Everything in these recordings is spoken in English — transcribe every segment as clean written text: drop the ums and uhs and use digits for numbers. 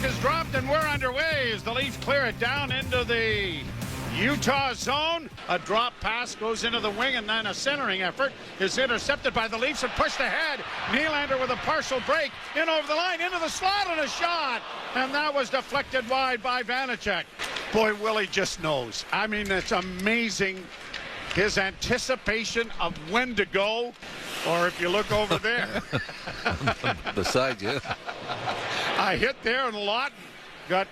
puck is dropped and we're underway as the Leafs clear it down into the Utah zone. A drop pass goes into the wing, and then a centering effort is intercepted by the Leafs and pushed ahead. Nylander with a partial break in over the line, into the slot, and a shot. And that was deflected wide by Vanacek. Boy, Willie just knows. I mean, it's amazing. His anticipation of when to go, or if you look over there. Beside you. I hit there, and Lawton got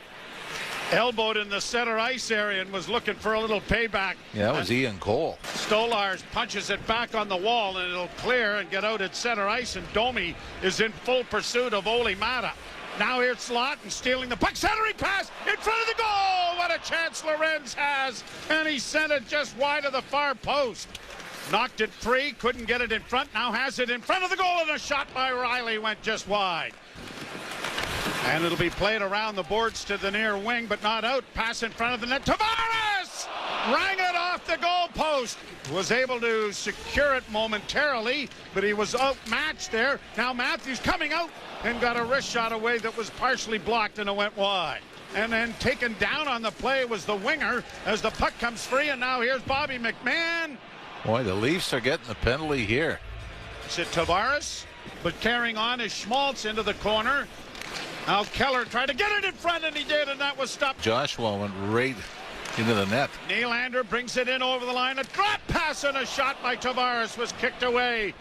elbowed in the center ice area and was looking for a little payback. Yeah, that was Ian Cole. Stolarz punches it back on the wall, and it'll clear and get out at center ice, and Domi is in full pursuit of Olli Määttä. Now here's Lawton stealing the puck, centering pass in front of the goal. What a chance Lorenz has, and he sent it just wide of the far post. Knocked it free, couldn't get it in front, now has it in front of the goal, and a shot by Riley went just wide. And it'll be played around the boards to the near wing, but not out. Pass in front of the net. Tavares rang it off the goal post. Was able to secure it momentarily, but he was outmatched there. Now Matthews coming out and got a wrist shot away that was partially blocked, and it went wide. And then taken down on the play was the winger as the puck comes free, and now here's Bobby McMahon. Boy, the Leafs are getting the penalty here. Is it Tavares? But carrying on is Schmaltz into the corner. Now Keller tried to get it in front, and he did, and that was stopped. Joshua went right into the net. Nylander brings it in over the line. A drop pass and a shot by Tavares was kicked away.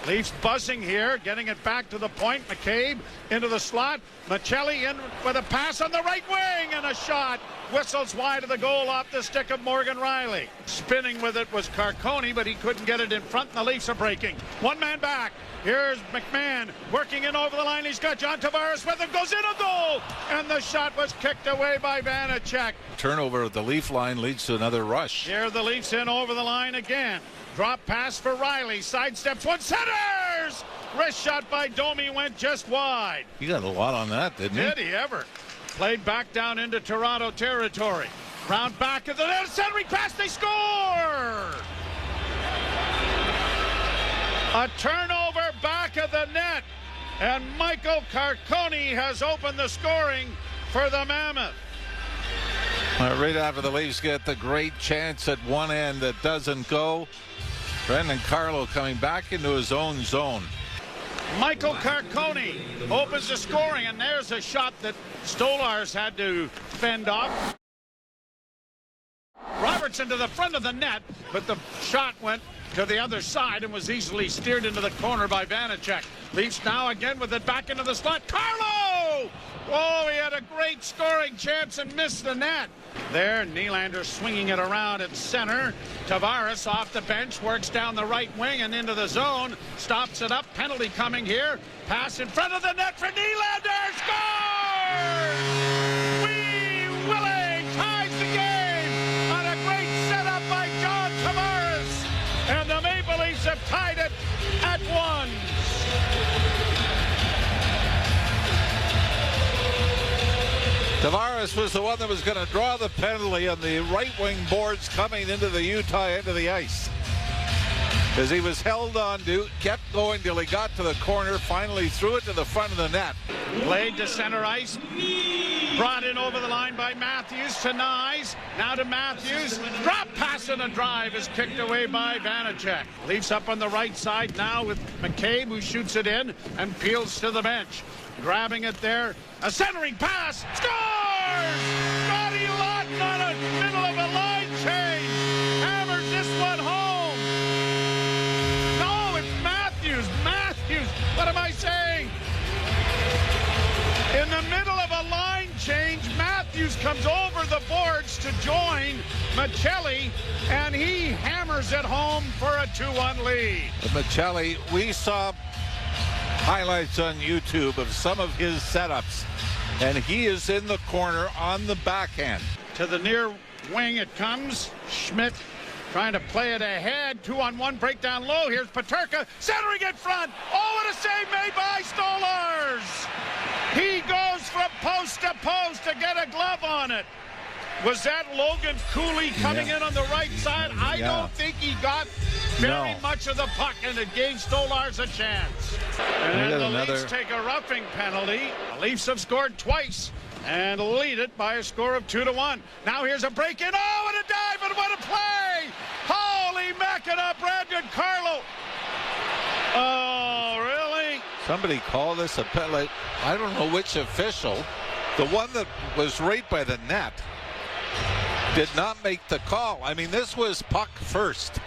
Leafs buzzing here, getting it back to the point. McCabe into the slot. Michelli in with a pass on the right wing, and a shot. Whistles wide of the goal off the stick of Morgan Riley. Spinning with it was Carcone, but he couldn't get it in front, and the Leafs are breaking. One man back. Here's McMahon working in over the line. He's got John Tavares with him. Goes in, a goal, and the shot was kicked away by Vanacek. Turnover at the Leaf line leads to another rush. Here the Leafs in over the line again. Drop pass for Riley. Sidesteps one, centers! Wrist shot by Domi went just wide. He got a lot on that, didn't he? Did he ever? Played back down into Toronto territory. Round back of the net, centering pass, they score! A turnover back of the net, and Michael Carcone has opened the scoring for the Mammoth. Right after the Leafs get the great chance at one end that doesn't go. Brendan Carlo coming back into his own zone. Michael Carcone opens the scoring, and there's a shot that Stolarz had to fend off. Robertson to the front of the net, but the shot went to the other side and was easily steered into the corner by Vanacek. Leafs now again with it back into the slot. Carlo! Oh, he had a great scoring chance and missed the net. There, Nylander swinging it around at center. Tavares off the bench, works down the right wing and into the zone. Stops it up, penalty coming here. Pass in front of the net for Nylander. Scores! Wee Willie ties the game on a great setup by John Tavares. And the Maple Leafs have tied it at 1. Tavares was the one that was going to draw the penalty on the right wing boards coming into the Utah end of the ice. As he was held on to, kept going till he got to the corner, finally threw it to the front of the net. Played to center ice, brought in over the line by Matthews to Nyes, now to Matthews. Drop pass and a drive is kicked away by Vanacek. Leafs up on the right side now with McCabe, who shoots it in and peels to the bench. Grabbing it there, a centering pass, scores! Scotty Lawton on the middle of a line change, hammers this one home. No, it's Matthews, what am I saying? In the middle of a line change, Matthews comes over the boards to join Michelli, and he hammers it home for a 2-1 lead. Michelli, we saw highlights on YouTube of some of his setups, and he is in the corner on the backhand. To the near wing it comes. Schmidt trying to play it ahead. 2-on-1 breakdown low. Here's Peterka centering in front. Oh, what a save made by Stolarz. He goes from post to post to get a glove on it. Was that Logan Cooley coming in on the right side? I don't think he got very much of the puck, and it gave Stolarz a chance. And then the Leafs take a roughing penalty. The Leafs have scored twice, and lead it by a score of 2-1. Now here's a break in. Oh, and a dive, and what a play! Holy Mackinac, Brandon Carlo. Oh, really? Somebody called this a penalty. I don't know which official. The one that was right by the net did not make the call. I mean, this was puck first.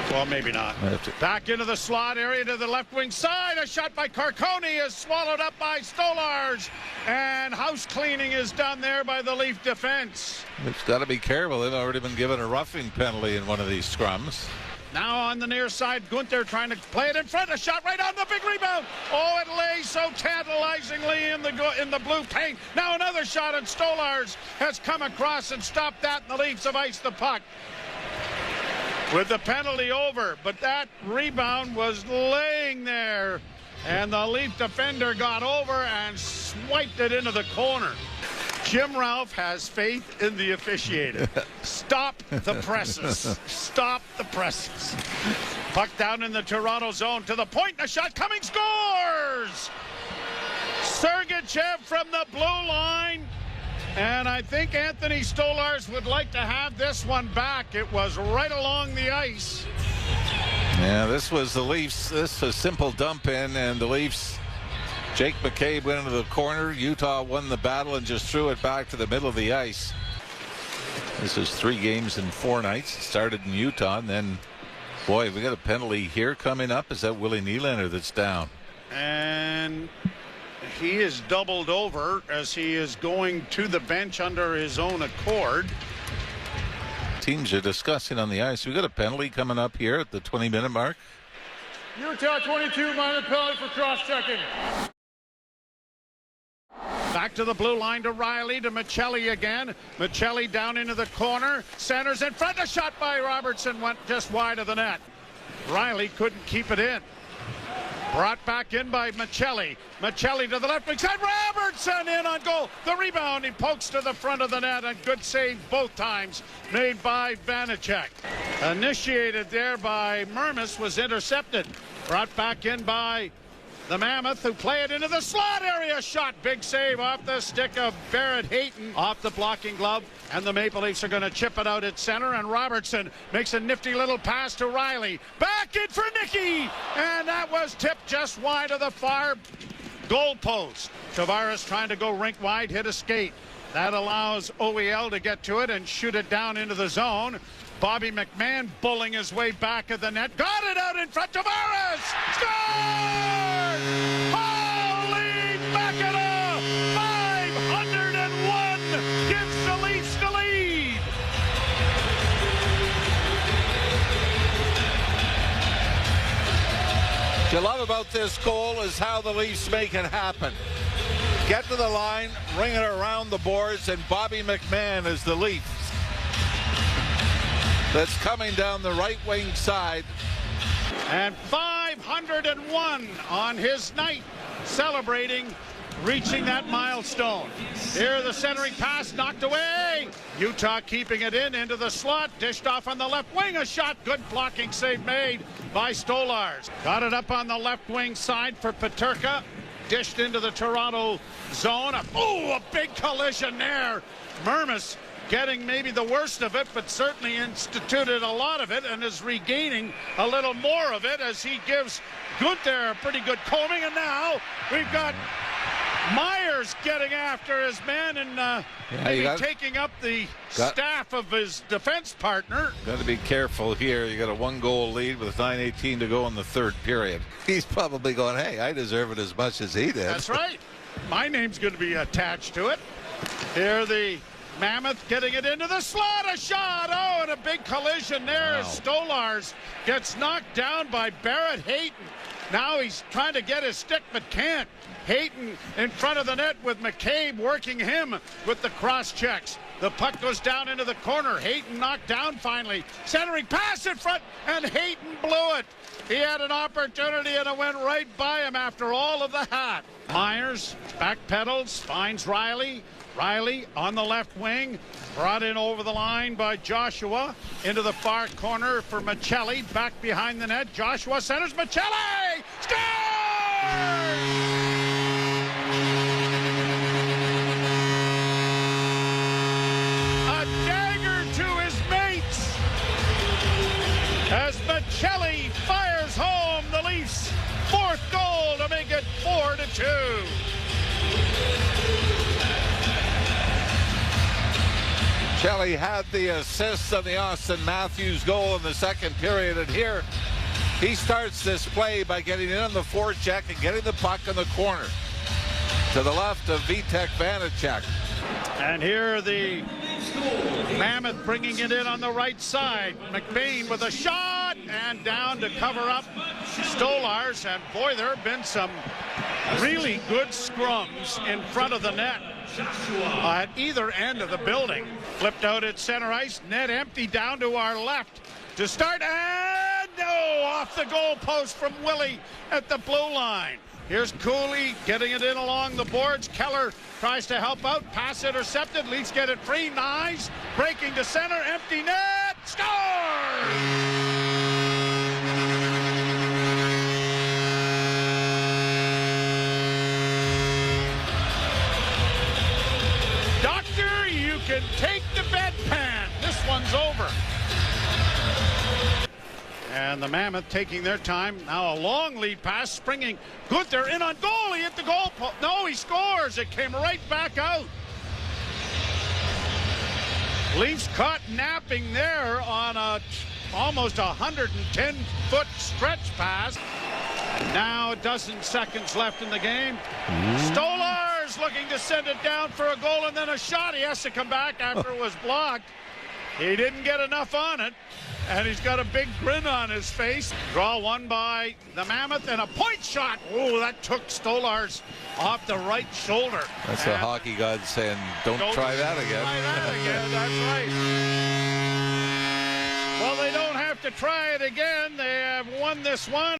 Well, maybe not. Back into the slot area to the left wing side. A shot by Carcone is swallowed up by Stolars. And house cleaning is done there by the Leaf defense. It's got to be careful. They've already been given a roughing penalty in one of these scrums. Now on the near side, Gunther trying to play it in front. A shot right on the big rebound. Oh, it lays so tantalizingly in the blue paint. Now another shot, and Stolars has come across and stopped that, and the Leafs have iced the puck with the penalty over. But that rebound was laying there, and the Leaf defender got over and swiped it into the corner. Jim Ralph has faith in the officiating. Stop the presses. Stop the presses. Puck down in the Toronto zone to the point. A shot coming. Scores! Sergachev from the blue line. And I think Anthony Stolars would like to have this one back. It was right along the ice. Yeah, this was the Leafs. This was a simple dump in, and the Leafs. Jake McCabe went into the corner. Utah won the battle and just threw it back to the middle of the ice. This is 3 games in 4 nights. It started in Utah, and then, boy, we got a penalty here coming up. Is that Willie Nylander that's down? And he is doubled over as he is going to the bench under his own accord. Teams are discussing on the ice. We got a penalty coming up here at the 20-minute mark. Utah 22 minor penalty for cross-checking. Back to the blue line to Riley, to Michelli again. Michelli down into the corner. Centers in front. A shot by Robertson went just wide of the net. Riley couldn't keep it in. Brought back in by Michelli. Michelli to the left wing side. Robertson in on goal. The rebound. He pokes to the front of the net, and good save both times made by Vanacek. Initiated there by Mermis, was intercepted. Brought back in by the Mammoth, who play it into the slot area. Shot, big save off the stick of Barrett Hayton, off the blocking glove, and the Maple Leafs are going to chip it out at center, and Robertson makes a nifty little pass to Riley. Back in for Nicky, and that was tipped just wide of the far goal post. Tavares trying to go rink wide, hit a skate. That allows OEL to get to it and shoot it down into the zone. Bobby McMahon bulling his way back at the net. Got it out in front. Tavares! Scores! Holy Mackinac! 501 gives the Leafs the lead. What you love about this goal is how the Leafs make it happen. Get to the line, ring it around the boards, and Bobby McMahon is the Leafs that's coming down the right wing side. And 501 on his night, celebrating reaching that milestone. Here the centering pass knocked away. Utah keeping it into the slot, dished off on the left wing. A shot, good blocking save made by Stolars. Got it up on the left wing side for Peterka. Dished into the Toronto zone. A big collision there. Mermis getting maybe the worst of it, but certainly instituted a lot of it and is regaining a little more of it as he gives Gunther a pretty good combing. And now we've got Myers getting after his man and maybe taking up the staff of his defense partner. Got to be careful here. You got a 1-goal lead with 9:18 to go in the third period. He's probably going, hey, I deserve it as much as he did. That's right. My name's going to be attached to it. Here the Mammoth getting it into the slot. A shot. Oh, and a big collision there as Stolars gets knocked down by Barrett Hayton. Now he's trying to get his stick but can't. Hayton in front of the net with McCabe working him with the cross checks. The puck goes down into the corner. Hayton knocked down finally. Centering pass in front, and Hayton blew it. He had an opportunity and it went right by him after all of the hat. Myers backpedals, finds Riley. Riley on the left wing, brought in over the line by Joshua into the far corner for Michelli, back behind the net. Joshua centers, Michelli scores! Shelley had the assist on the Austin Matthews goal in the second period, and here he starts this play by getting in on the forecheck and getting the puck in the corner to the left of Vitek Vanacek. And here the Mammoth bringing it in on the right side. McBain with a shot and down to cover up Stolars. And boy, there have been some really good scrums in front of the net at either end of the building. Flipped out at center ice, net empty down to our left to start, and no, off the goal post from Willie at the blue line. Here's Cooley getting it in along the boards. Keller tries to help out. Pass intercepted. Leafs get it free. Nice. Breaking to center. Empty net. Score! Doctor, you can take the bedpan. This one's over. And the Mammoth taking their time. Now a long lead pass, springing. Good, they're in on goal. He hit the goal post. No, he scores. It came right back out. Leafs caught napping there on a almost 110-foot stretch pass. And now a dozen seconds left in the game. Stolars looking to send it down for a goal and then a shot. He has to come back after it was blocked. He didn't get enough on it. And he's got a big grin on his face. Draw one by the Mammoth and a point shot. Oh, that took Stolars off the right shoulder. That's the hockey god saying, don't try that again. Try that again, that's right. Well, they don't have to try it again. They have won this one.